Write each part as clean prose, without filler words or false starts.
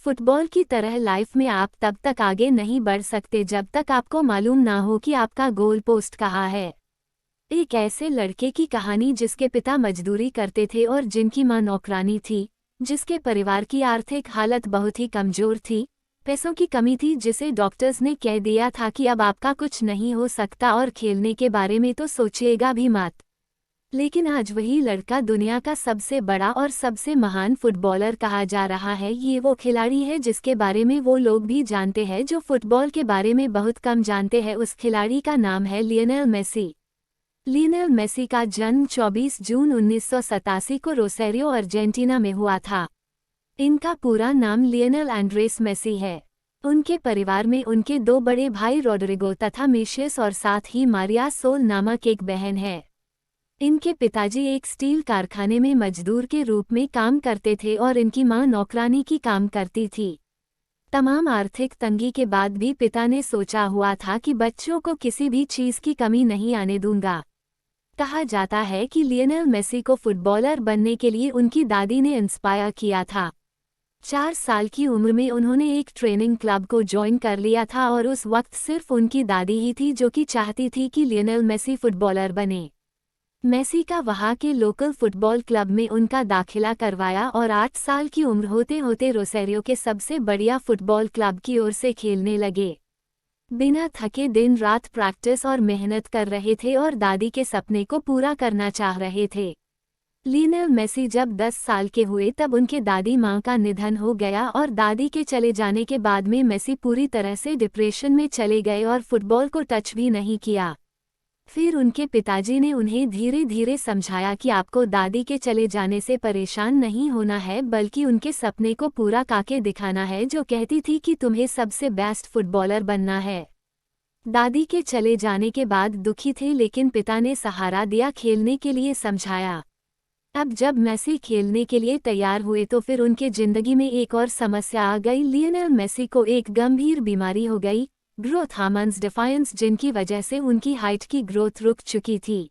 Football की तरह life में आप तब तक आगे नहीं बढ़ सकते जब तक आपको मालूम ना हो कि आपका गोल पोस्ट कहाँ है। एक ऐसे लड़के की कहानी जिसके पिता मजदूरी करते थे और जिनकी मां नौकरानी थी, जिसके परिवार की आर्थिक हालत बहुत ही कमजोर थी, पैसों की कमी थी, जिसे डॉक्टर्स ने कह दिया था कि अब आपका कुछ नहीं हो सकता और खेलने के बारे में तो सोचिएगा भी मत। लेकिन आज वही लड़का दुनिया का सबसे बड़ा और सबसे महान फुटबॉलर कहा जा रहा है। ये वो खिलाड़ी है जिसके बारे में वो लोग भी जानते हैं जो फुटबॉल के बारे में बहुत कम जानते हैं। उस खिलाड़ी का नाम है लियोनेल मेसी। लियोनेल मेसी का जन्म 24 जून 1987 को रोसेरियो अर्जेंटीना में हुआ था। इनका पूरा नाम लियोनेल एंड्रेस मेसी है। उनके परिवार में उनके दो बड़े भाई रोड्रिगो तथा मेशियस और साथ ही मारिया सोल नामक एक बहन है। इनके पिताजी एक स्टील कारखाने में मजदूर के रूप में काम करते थे और इनकी मां नौकरानी की काम करती थी। तमाम आर्थिक तंगी के बाद भी पिता ने सोचा हुआ था कि बच्चों को किसी भी चीज की कमी नहीं आने दूंगा। कहा जाता है कि लियोनेल मेसी को फुटबॉलर बनने के लिए उनकी दादी ने इंस्पायर किया था। 4 साल की उम्र में उन्होंने एक ट्रेनिंग क्लब को ज्वाइन कर लिया था और उस वक्त सिर्फ उनकी दादी ही थी जो कि चाहती थी कि लियोनेल मेसी फुटबॉलर बने। मेसी का वहां के लोकल फुटबॉल क्लब में उनका दाखिला करवाया और 8 साल की उम्र होते होते रोसेरियो के सबसे बढ़िया फुटबॉल क्लब की ओर से खेलने लगे। बिना थके दिन रात प्रैक्टिस और मेहनत कर रहे थे और दादी के सपने को पूरा करना चाह रहे थे। लियोनेल मेसी जब 10 साल के हुए तब उनके दादी मां का निधन हो गया और दादी के चले जाने के बाद में मेसी पूरी तरह से डिप्रेशन में चले गए और फुटबॉल को टच भी नहीं किया। फिर उनके पिताजी ने उन्हें धीरे धीरे समझाया कि आपको दादी के चले जाने से परेशान नहीं होना है, बल्कि उनके सपने को पूरा करके दिखाना है, जो कहती थी कि तुम्हें सबसे बेस्ट फुटबॉलर बनना है। दादी के चले जाने के बाद दुखी थे, लेकिन पिता ने सहारा दिया, खेलने के लिए समझाया। अब जब मेसी खेलने के लिए तैयार हुए तो फिर उनके जिंदगी में एक और समस्या आ गई। लियोनेल मेसी को एक गंभीर बीमारी हो गई, ग्रोथ हार्मोन्स डिफायंस, जिनकी वजह से उनकी हाइट की ग्रोथ रुक चुकी थी।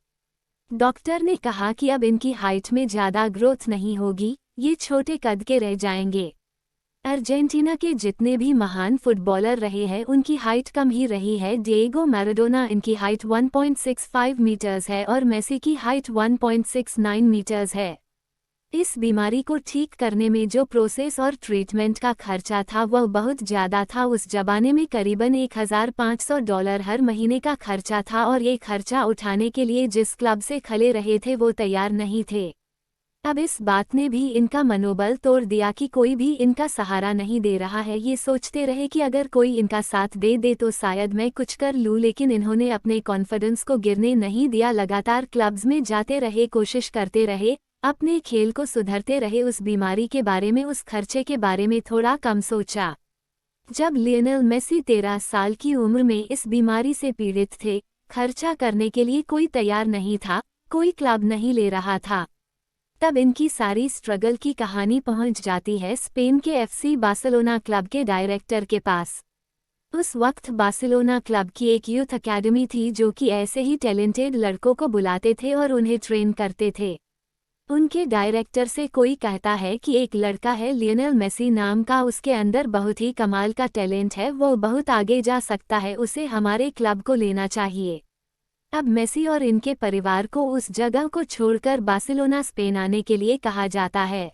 डॉक्टर ने कहा कि अब इनकी हाइट में ज़्यादा ग्रोथ नहीं होगी, ये छोटे कद के रह जाएंगे। अर्जेंटीना के जितने भी महान फुटबॉलर रहे हैं उनकी हाइट कम ही रही है। डिएगो मैराडोना, इनकी हाइट 1.65 मीटर्स है और मेसी की हाइट 1.69 मीटर्स है। इस बीमारी को ठीक करने में जो प्रोसेस और ट्रीटमेंट का खर्चा था वह बहुत ज़्यादा था। उस जमाने में करीबन $1,500 हर महीने का खर्चा था और ये खर्चा उठाने के लिए जिस क्लब से खले रहे थे वो तैयार नहीं थे। अब इस बात ने भी इनका मनोबल तोड़ दिया कि कोई भी इनका सहारा नहीं दे रहा है। ये सोचते रहे कि अगर कोई इनका साथ दे दे तो शायद मैं कुछ कर लूँ, लेकिन इन्होंने अपने कॉन्फिडेंस को गिरने नहीं दिया। लगातार क्लब्स में जाते रहे, कोशिश करते रहे, अपने खेल को सुधरते रहे। उस बीमारी के बारे में, उस खर्चे के बारे में थोड़ा कम सोचा। जब लियोनेल मेसी 13 साल की उम्र में इस बीमारी से पीड़ित थे, खर्चा करने के लिए कोई तैयार नहीं था, कोई क्लब नहीं ले रहा था। तब इनकी सारी स्ट्रगल की कहानी पहुंच जाती है स्पेन के एफसी बार्सिलोना क्लब के डायरेक्टर के पास। उस वक्त बार्सिलोना क्लब की एक यूथ अकेडमी थी जो कि ऐसे ही टैलेंटेड लड़कों को बुलाते थे और उन्हें ट्रेन करते थे। उनके डायरेक्टर से कोई कहता है कि एक लड़का है लियोनेल मेसी नाम का, उसके अंदर बहुत ही कमाल का टैलेंट है, वो बहुत आगे जा सकता है, उसे हमारे क्लब को लेना चाहिए। अब मेसी और इनके परिवार को उस जगह को छोड़कर बार्सिलोना स्पेन आने के लिए कहा जाता है।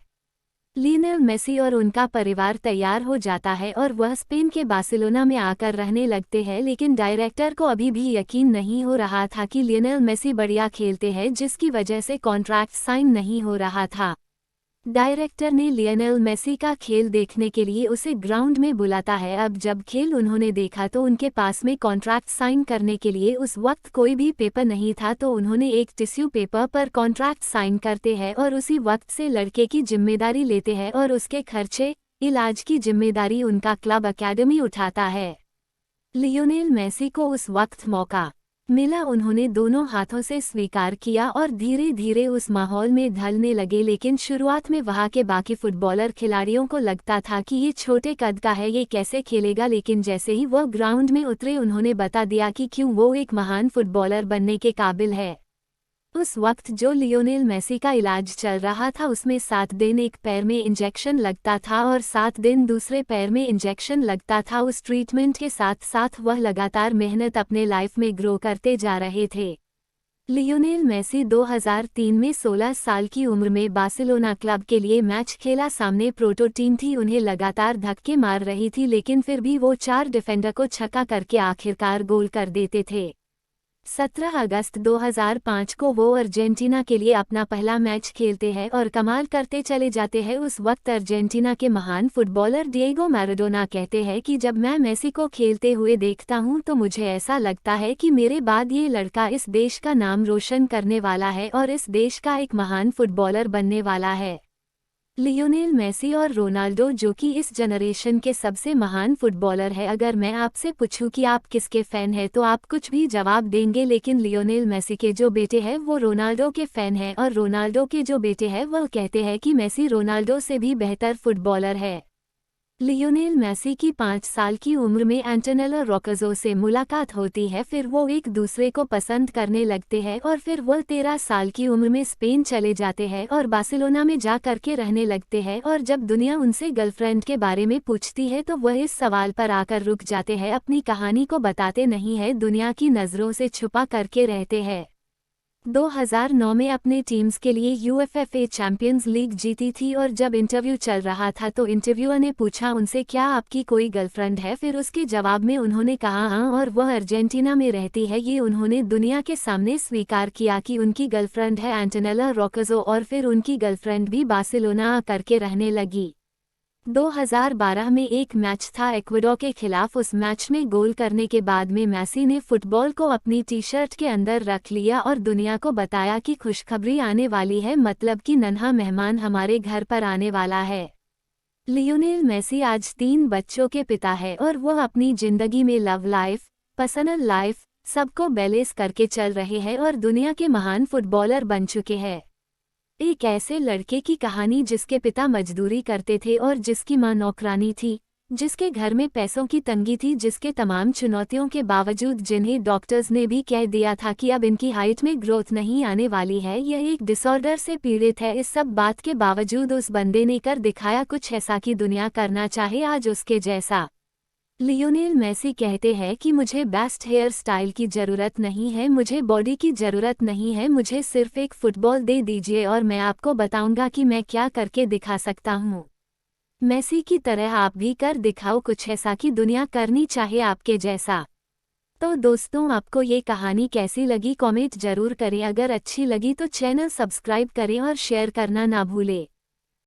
लियोनेल मेसी और उनका परिवार तैयार हो जाता है और वह स्पेन के बार्सिलोना में आकर रहने लगते हैं, लेकिन डायरेक्टर को अभी भी यकीन नहीं हो रहा था कि लियोनेल मेसी बढ़िया खेलते हैं, जिसकी वजह से कॉन्ट्रैक्ट साइन नहीं हो रहा था। डायरेक्टर ने लियोनेल मेसी का खेल देखने के लिए उसे ग्राउंड में बुलाता है। अब जब खेल उन्होंने देखा तो उनके पास में कॉन्ट्रैक्ट साइन करने के लिए उस वक्त कोई भी पेपर नहीं था, तो उन्होंने एक टिश्यू पेपर पर कॉन्ट्रैक्ट साइन करते हैं और उसी वक्त से लड़के की जिम्मेदारी लेते हैं और उसके खर्चे, इलाज की जिम्मेदारी उनका क्लब अकेडमी उठाता है। लियोनेल मेसी को उस वक्त मौका मिला, उन्होंने दोनों हाथों से स्वीकार किया और धीरे धीरे उस माहौल में ढलने लगे। लेकिन शुरुआत में वहाँ के बाकी फुटबॉलर खिलाड़ियों को लगता था कि ये छोटे कद का है, ये कैसे खेलेगा, लेकिन जैसे ही वो ग्राउंड में उतरे उन्होंने बता दिया कि क्यों वो एक महान फुटबॉलर बनने के काबिल है। उस वक्त जो लियोनेल मेसी का इलाज चल रहा था उसमें 7 दिन एक पैर में इंजेक्शन लगता था और 7 दिन दूसरे पैर में इंजेक्शन लगता था। उस ट्रीटमेंट के साथ साथ वह लगातार मेहनत अपने लाइफ में ग्रो करते जा रहे थे। लियोनेल मेसी 2003 में 16 साल की उम्र में बार्सिलोना क्लब के लिए मैच खेला। सामने प्रोटो टीम थी, उन्हें लगातार धक्के मार रही थी, लेकिन फिर भी वो 4 डिफेंडर को छक्का करके आखिरकार गोल कर देते थे। 17 अगस्त 2005 को वो अर्जेंटीना के लिए अपना पहला मैच खेलते हैं और कमाल करते चले जाते हैं। उस वक्त अर्जेंटीना के महान फुटबॉलर डिएगो मैराडोना कहते हैं कि जब मैं मेसी को खेलते हुए देखता हूं तो मुझे ऐसा लगता है कि मेरे बाद ये लड़का इस देश का नाम रोशन करने वाला है और इस देश का एक महान फुटबॉलर बनने वाला है। लियोनेल मेसी और रोनाल्डो जो कि इस जनरेशन के सबसे महान फुटबॉलर है। अगर मैं आपसे पूछूं कि आप किसके फ़ैन हैं तो आप कुछ भी जवाब देंगे, लेकिन लियोनेल मेसी के जो बेटे हैं वो रोनाल्डो के फ़ैन हैं और रोनाल्डो के जो बेटे हैं वह कहते हैं कि मेसी रोनाल्डो से भी बेहतर फुटबॉलर है। लियोनेल मेसी की 5 साल की उम्र में एंटोनेलो रोक्काजो से मुलाकात होती है, फिर वो एक दूसरे को पसंद करने लगते हैं और फिर वो 13 साल की उम्र में स्पेन चले जाते हैं और बार्सिलोना में जा करके रहने लगते हैं। और जब दुनिया उनसे गर्लफ्रेंड के बारे में पूछती है तो वह इस सवाल पर आकर रुक जाते हैं, अपनी कहानी को बताते नहीं है, दुनिया की नज़रों से छुपा करके रहते हैं। 2009 में अपने टीम्स के लिए यूएफएफए चैंपियंस लीग जीती थी और जब इंटरव्यू चल रहा था तो इंटरव्यूअर ने पूछा उनसे क्या आपकी कोई गर्लफ्रेंड है, फिर उसके जवाब में उन्होंने कहा हाँ और वह अर्जेंटीना में रहती है। ये उन्होंने दुनिया के सामने स्वीकार किया कि उनकी गर्लफ्रेंड है एंटोनेलो रोक्काजो और फिर उनकी गर्लफ्रेंड भी बार्सिलोना आकर के रहने लगी। 2012 में एक मैच था इक्वाडोर के खिलाफ। उस मैच में गोल करने के बाद में मेसी ने फुटबॉल को अपनी टी शर्ट के अंदर रख लिया और दुनिया को बताया कि खुशखबरी आने वाली है, मतलब कि नन्हा मेहमान हमारे घर पर आने वाला है। लियोनेल मेसी आज 3 बच्चों के पिता है और वह अपनी जिंदगी में लव लाइफ, पर्सनल लाइफ सबको बैलेंस करके चल रहे हैं और दुनिया के महान फुटबॉलर बन चुके हैं। एक ऐसे लड़के की कहानी जिसके पिता मजदूरी करते थे और जिसकी मां नौकरानी थी, जिसके घर में पैसों की तंगी थी, जिसके तमाम चुनौतियों के बावजूद जिन्हें डॉक्टर्स ने भी कह दिया था कि अब इनकी हाइट में ग्रोथ नहीं आने वाली है, यह एक डिसऑर्डर से पीड़ित है। इस सब बात के बावजूद उस बंदे ने कर दिखाया कुछ ऐसा कि दुनिया करना चाहे आज उसके जैसा। लियोनेल मेसी कहते हैं कि मुझे बेस्ट हेयर स्टाइल की ज़रूरत नहीं है, मुझे बॉडी की ज़रूरत नहीं है, मुझे सिर्फ एक फुटबॉल दे दीजिए और मैं आपको बताऊंगा कि मैं क्या करके दिखा सकता हूँ। मेसी की तरह आप भी कर दिखाओ कुछ ऐसा कि दुनिया करनी चाहे आपके जैसा। तो दोस्तों, आपको ये कहानी कैसी लगी कमेंट ज़रूर करें। अगर अच्छी लगी तो चैनल सब्सक्राइब करें और शेयर करना ना भूलें।